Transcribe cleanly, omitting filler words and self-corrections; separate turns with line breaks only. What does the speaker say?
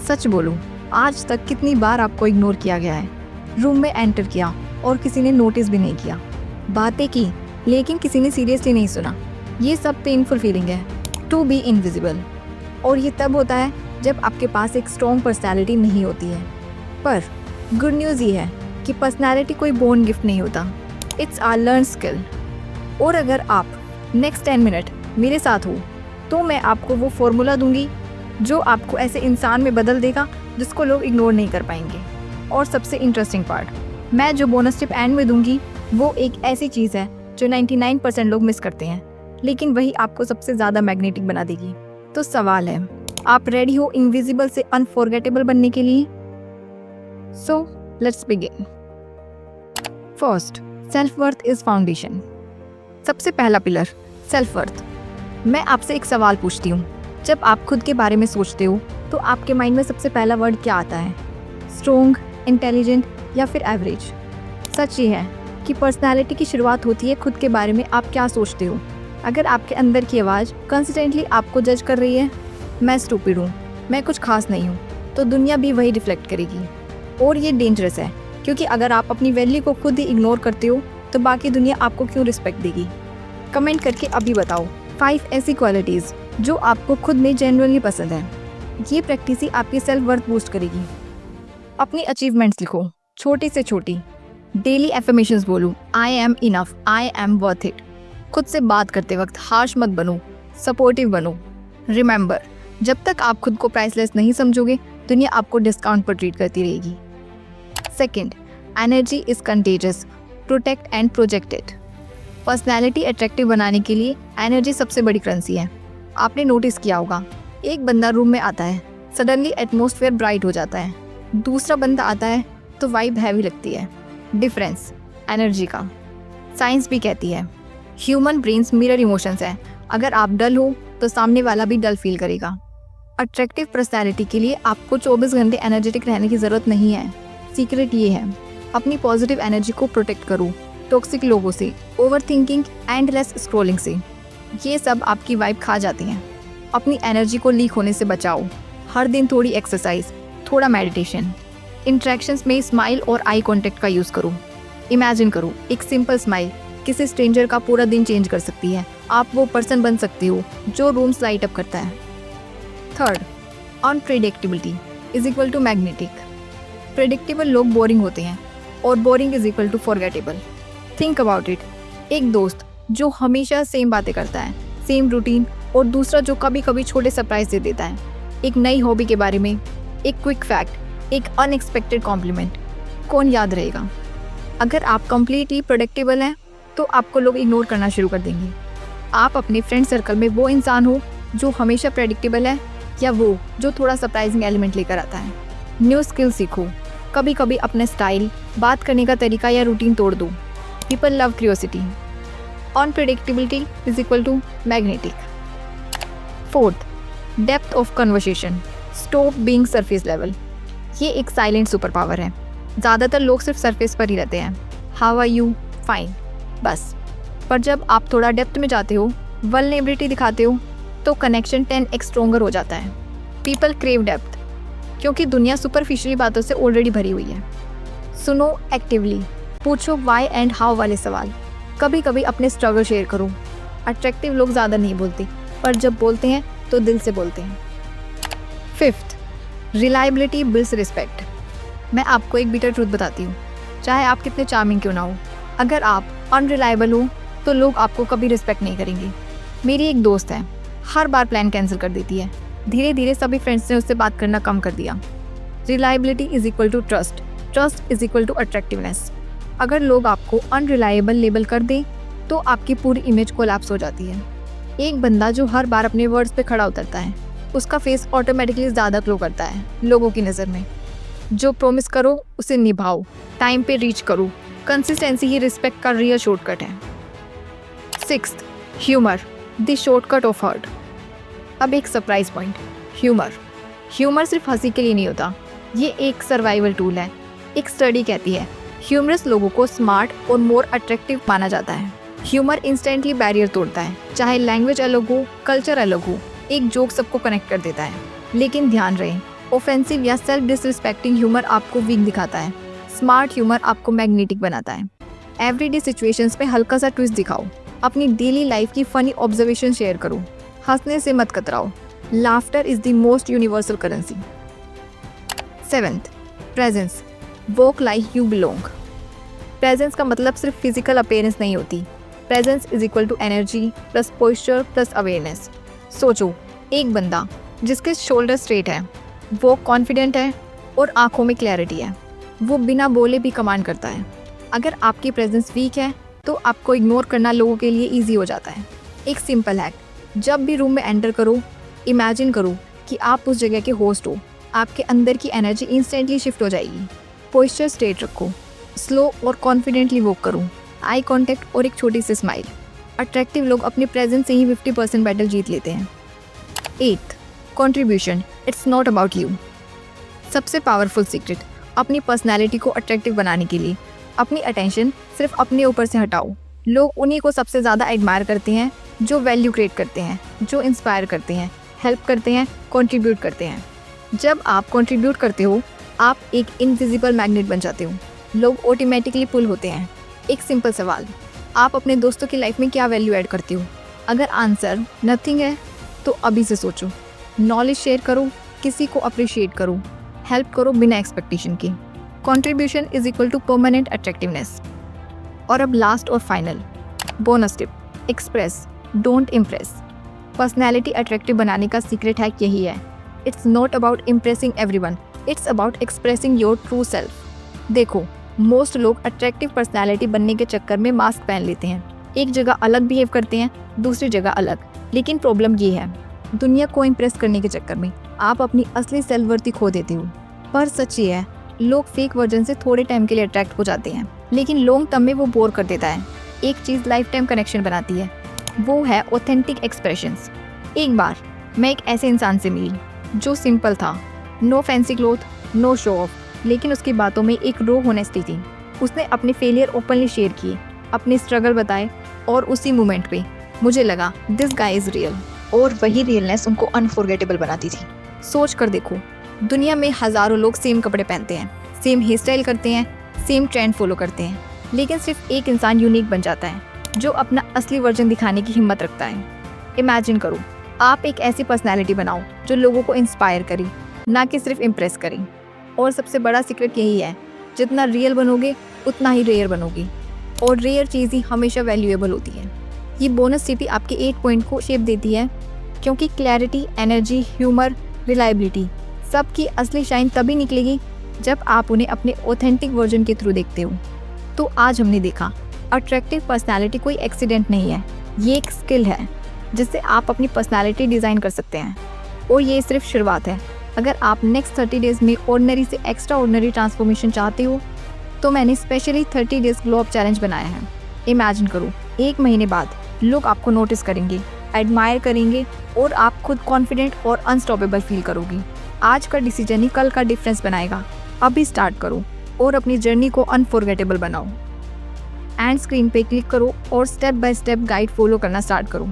सच बोलो, आज तक कितनी बार आपको इग्नोर किया गया है? रूम में एंटर किया और किसी ने नोटिस भी नहीं किया, बातें की लेकिन किसी ने सीरियसली नहीं सुना। ये सब पेनफुल फीलिंग है, टू बी इनविजिबल। और ये तब होता है जब आपके पास एक स्ट्रॉन्ग पर्सनैलिटी नहीं होती है। पर गुड न्यूज़ ये है कि पर्सनैलिटी कोई बोर्न गिफ्ट नहीं होता, इट्स आवर लर्न स्किल। और अगर आप नेक्स्ट 10 मिनट मेरे साथ हो तो मैं आपको वो फॉर्मूला दूंगी जो आपको ऐसे इंसान में बदल देगा जिसको लोग इग्नोर नहीं कर पाएंगे। और सबसे इंटरेस्टिंग पार्ट, मैं जो बोनस टिप एंड में दूंगी वो एक ऐसी चीज़ है जो 99% लोग मिस करते हैं, लेकिन वही आपको सबसे ज़्यादा मैग्नेटिक बना देगी। तो सवाल है, आप रेडी हो इनविजिबल से अनफॉरगेटेबल बनने के लिए? So let's begin. First, self worth is foundation. सबसे पहला पिलर, सेल्फ वर्थ। मैं आपसे एक सवाल पूछती हूँ, जब आप खुद के बारे में सोचते हो तो आपके माइंड में सबसे पहला वर्ड क्या आता है? स्ट्रोंग, इंटेलिजेंट या फिर एवरेज? सच ये है कि पर्सनालिटी की शुरुआत होती है खुद के बारे में आप क्या सोचते हो। अगर आपके अंदर की आवाज़ कंसिस्टेंटली आपको जज कर रही है, मैं स्टूपिड हूँ, मैं कुछ खास नहीं हूँ, तो दुनिया भी वही रिफ्लेक्ट करेगी। और ये डेंजरस है, क्योंकि अगर आप अपनी वैल्यू को खुद ही इग्नोर करते हो तो बाकी दुनिया आपको क्यों रिस्पेक्ट देगी? कमेंट करके अभी बताओ 5 ऐसी क्वालिटीज़ जो आपको खुद में जेन्युइनली पसंद है। ये प्रैक्टिस ही आपकी सेल्फ वर्थ बूस्ट करेगी। अपनी अचीवमेंट्स लिखो, छोटी से छोटी। डेली एफर्मेशंस बोलो, I am enough, I am worth it. खुद से बात करते वक्त हार्श मत बनो, सपोर्टिव बनो। रिमेंबर, जब तक आप खुद को प्राइसलेस नहीं समझोगे, दुनिया आपको डिस्काउंट पर ट्रीट करती रहेगी। Second, energy is contagious, protect and project it. Personality attractive बनाने के लिए एनर्जी सबसे बड़ी करेंसी है। आपने नोटिस किया होगा, एक बंदा रूम में आता है, सडनली एटमॉस्फेयर ब्राइट हो जाता है। दूसरा बंदा आता है तो वाइब हैवी लगती है। डिफरेंस एनर्जी का। साइंस भी कहती है ह्यूमन ब्रेन्स मिरर इमोशंस है। अगर आप डल हो तो सामने वाला भी डल फील करेगा। अट्रैक्टिव पर्सनैलिटी के लिए आपको 24 घंटे एनर्जेटिक रहने की ज़रूरत नहीं है। सीक्रेट ये है, अपनी पॉजिटिव एनर्जी को प्रोटेक्ट करो टॉक्सिक लोगों से, ओवर थिंकिंग, एंडलेस स्क्रॉलिंग से। ये सब आपकी वाइब खा जाती हैं। अपनी एनर्जी को लीक होने से बचाओ। हर दिन थोड़ी एक्सरसाइज, थोड़ा मेडिटेशन। इंट्रैक्शंस में स्माइल और आई कांटेक्ट का यूज़ करो। इमेजिन करो, एक सिंपल स्माइल किसी स्ट्रेंजर का पूरा दिन चेंज कर सकती है। आप वो पर्सन बन सकते हो जो रूम्स लाइट अप करता है। Third, unpredictability is equal to magnetic. Predictable लोग बोरिंग होते हैं और boring is equal to forgettable. Think about it, एक दोस्त जो हमेशा सेम बातें करता है, सेम रूटीन, और दूसरा जो कभी कभी छोटे सरप्राइज दे देता है। एक नई हॉबी के बारे में, एक क्विक फैक्ट, एक अनएक्सपेक्टेड कॉम्प्लीमेंट। कौन याद रहेगा? अगर आप कंप्लीटली प्रेडिक्टेबल हैं तो आपको लोग इग्नोर करना शुरू कर देंगे। आप अपने फ्रेंड सर्कल में वो इंसान हो जो हमेशा प्रेडिक्टेबल है या वो जो थोड़ा सरप्राइजिंग एलिमेंट लेकर आता है? न्यू स्किल सीखो। कभी कभी अपने स्टाइल, बात करने का तरीका या रूटीन तोड़ दो। People love curiosity. Unpredictability is equal to magnetic. Fourth, depth of conversation, stop being surface level. ये एक साइलेंट सुपर पावर है। ज़्यादातर लोग सिर्फ सरफेस पर ही रहते हैं, हाउ आर यू, फाइन, बस। पर जब आप थोड़ा डेप्थ में जाते हो, वल्नरेबिलिटी दिखाते हो, तो कनेक्शन 10x स्ट्रोंगर हो जाता है। पीपल क्रेव डेप्थ क्योंकि दुनिया सुपरफिशियल बातों से ऑलरेडी भरी हुई है। सुनो एक्टिवली, पूछो वाई एंड हाउ वाले सवाल। कभी कभी अपने स्ट्रगल शेयर करो। अट्रैक्टिव लोग ज़्यादा नहीं बोलते, पर जब बोलते हैं तो दिल से बोलते हैं। Fifth, reliability builds respect. मैं आपको एक बिटर ट्रूथ बताती हूँ, चाहे आप कितने चार्मिंग क्यों ना हो, अगर आप अनरिलायबल हो तो लोग आपको कभी रिस्पेक्ट नहीं करेंगे। मेरी एक दोस्त है, हर बार प्लान कैंसिल कर देती है। धीरे धीरे सभी फ्रेंड्स ने उससे बात करना कम कर दिया। Reliability is equal to trust, trust is equal to attractiveness. अगर लोग आपको अनरिलायबल लेबल कर दें तो आपकी पूरी इमेज कोलैप्स हो जाती है। एक बंदा जो हर बार अपने वर्ड्स पे खड़ा उतरता है, उसका फेस ऑटोमेटिकली ज़्यादा ग्लो करता है लोगों की नज़र में। जो प्रॉमिस करो उसे निभाओ, टाइम पे रीच करो। कंसिस्टेंसी ही रिस्पेक्ट का रियल शॉर्टकट है। Sixth, humour, the shortcut of heart. अब एक सरप्राइज पॉइंट, ह्यूमर। ह्यूमर सिर्फ हंसी के लिए नहीं होता, ये एक सर्वाइवल टूल है। एक स्टडी कहती है ह्यूमरस लोगों को स्मार्ट और मोर अट्रैक्टिव माना जाता है। ह्यूमर इंस्टेंटली बैरियर तोड़ता है, चाहे लैंग्वेज अलग हो, कल्चर अलग हो। एक जोक सबको कनेक्ट कर देता है। लेकिन ध्यान रहे, ऑफेंसिव या सेल्फ डिसरिस्पेक्टिंग ह्यूमर आपको वीक दिखाता है, स्मार्ट ह्यूमर आपको मैग्नेटिक बनाता है। एवरीडे सिचुएशंस में हल्का सा ट्विस्ट दिखाओ, अपनी डेली लाइफ की फनी ऑब्जर्वेशन शेयर करो, हंसने से मत कतराओ। Laughter is the most universal currency. 7th, presence. Walk like you belong. Presence का मतलब सिर्फ फिजिकल अपीयरेंस नहीं होती। Presence is equal to energy plus posture plus awareness. सोचो, एक बंदा जिसके शोल्डर स्ट्रेट है, वो कॉन्फिडेंट है और आंखों में क्लैरिटी है, वो बिना बोले भी कमांड करता है। अगर आपकी प्रेजेंस वीक है तो आपको इग्नोर करना लोगों के लिए ईजी हो जाता है। एक सिंपल हैक, जब भी रूम में एंटर करो, इमेजिन करो कि आप उस जगह के होस्ट हो। आपके अंदर की एनर्जी इंस्टेंटली शिफ्ट हो जाएगी। पोस्चर स्ट्रेट रखो, स्लो और कॉन्फिडेंटली वॉक करो, आई कॉन्टैक्ट और एक छोटी सी स्माइल। अट्रैक्टिव लोग अपनी प्रेजेंस से ही 50% बैटल जीत लेते हैं। 8th, contribution. It's not about you. सबसे पावरफुल सीक्रेट, अपनी पर्सनैलिटी को अट्रैक्टिव बनाने के लिए अपनी अटेंशन सिर्फ अपने ऊपर से हटाओ। लोग उन्हीं को सबसे ज़्यादा एडमायर करते हैं जो वैल्यू क्रिएट करते हैं, जो इंस्पायर करते हैं, हेल्प करते हैं, कंट्रीब्यूट करते हैं। जब आप कंट्रीब्यूट करते हो, आप एक इनविजिबल मैग्नेट बन जाते हो। लोग ऑटोमेटिकली पुल होते हैं। एक सिंपल सवाल, आप अपने दोस्तों की लाइफ में क्या वैल्यू ऐड करते हो? अगर आंसर नथिंग है तो अभी से सोचो। नॉलेज शेयर करो, किसी को अप्रिशिएट करो, हेल्प करो बिना एक्सपेक्टेशन के। Contribution is equal to permanent attractiveness. और अब लास्ट और final bonus tip, express don't impress. Personality attractive बनाने का सीक्रेट हैक यही है। It's not about impressing everyone, it's about expressing your true self. देखो, मोस्ट लोग अट्रैक्टिव पर्सनैलिटी बनने के चक्कर में मास्क पहन लेते हैं। एक जगह अलग बिहेव करते हैं, दूसरी जगह अलग। लेकिन प्रॉब्लम ये है, दुनिया को इम्प्रेस करने के चक्कर में आप अपनी असली सेल्फ वर्थ खो देते हो। पर सच ये है, लोग फेक वर्जन से थोड़े टाइम के लिए अट्रैक्ट हो जाते हैं, लेकिन लॉन्ग टर्म में वो बोर कर देता है। एक चीज़ लाइफ टाइम कनेक्शन बनाती है, वो है ऑथेंटिक एक्सप्रेशंस। एक बार मैं एक ऐसे इंसान से मिली जो सिंपल था, no fancy cloth, no show off, लेकिन उसकी बातों में एक रो होनेस्टी थी। उसने अपने फेलियर ओपनली शेयर किए, अपने स्ट्रगल बताए, और उसी मोमेंट पे मुझे लगा दिस गाय इज़ रियल। और वही रियलनेस उनको अनफॉरगेटेबल बनाती थी। सोच कर देखो, दुनिया में हज़ारों लोग सेम कपड़े पहनते हैं, सेम हेयर स्टाइल करते हैं, सेम ट्रेंड फॉलो करते हैं, लेकिन सिर्फ एक इंसान यूनिक बन जाता है जो अपना असली वर्जन दिखाने की हिम्मत रखता है। इमेजिन करो, आप एक ऐसी पर्सनैलिटी बनाओ जो लोगों को इंस्पायर करे, ना कि सिर्फ इम्प्रेस करे। और सबसे बड़ा सीक्रेट यही है, जितना रियल बनोगे उतना ही रेयर बनोगे, और रेयर चीज़ ही हमेशा वैल्यूएबल होती है। ये बोनस टिप आपके 8 पॉइंट को शेप देती है, क्योंकि क्लैरिटी, एनर्जी, ह्यूमर, रिलायबिलिटी सबकी असली शाइन तभी निकलेगी जब आप उन्हें अपने ऑथेंटिक वर्जन के थ्रू देखते हो। तो आज हमने देखा, अट्रैक्टिव पर्सनैलिटी कोई एक्सीडेंट नहीं है, ये एक स्किल है जिससे आप अपनी पर्सनैलिटी डिज़ाइन कर सकते हैं। और ये सिर्फ शुरुआत है। अगर आप नेक्स्ट 30 डेज़ में ऑर्डिनरी से एक्स्ट्रा ऑर्डिनरी ट्रांसफॉर्मेशन चाहते हो, तो मैंने specially 30 days glow up challenge बनाया है। इमेजिन करो, 1 महीने बाद लोग आपको नोटिस करेंगे, एडमायर करेंगे, और आप खुद कॉन्फिडेंट और अनस्टॉपेबल फील करोगी। आज का डिसीजन ही कल का डिफरेंस बनाएगा। अभी स्टार्ट करो और अपनी जर्नी को अनफॉरगेटेबल बनाओ। एंड स्क्रीन पे क्लिक करो और step by step guide follow करना स्टार्ट करो।